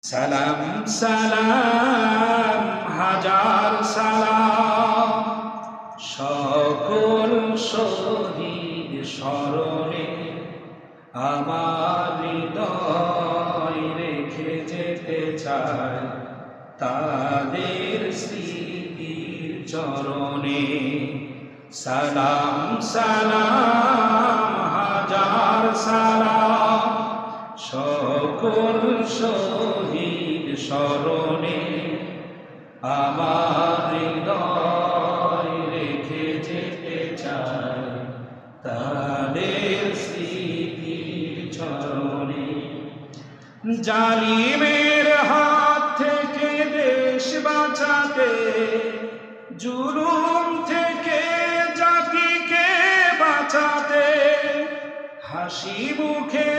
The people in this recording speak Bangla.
সালাম সালাম হাজার সালাম সকল শহীদ স্মরণে আমার হৃদয় রেখে যেতে চাই তাদের স্মৃতির চরণে। সালাম সালাম হাজার সালাম সকল শহীদ স্মরণে আমার হৃদয় রেখে যেতে চাই তাদের স্মৃতির চরণে। জালিমের হাত থেকে দেশ বাঁচাতে, জুলুম থেকে জাতিকে বাঁচাতে হাসি মুখে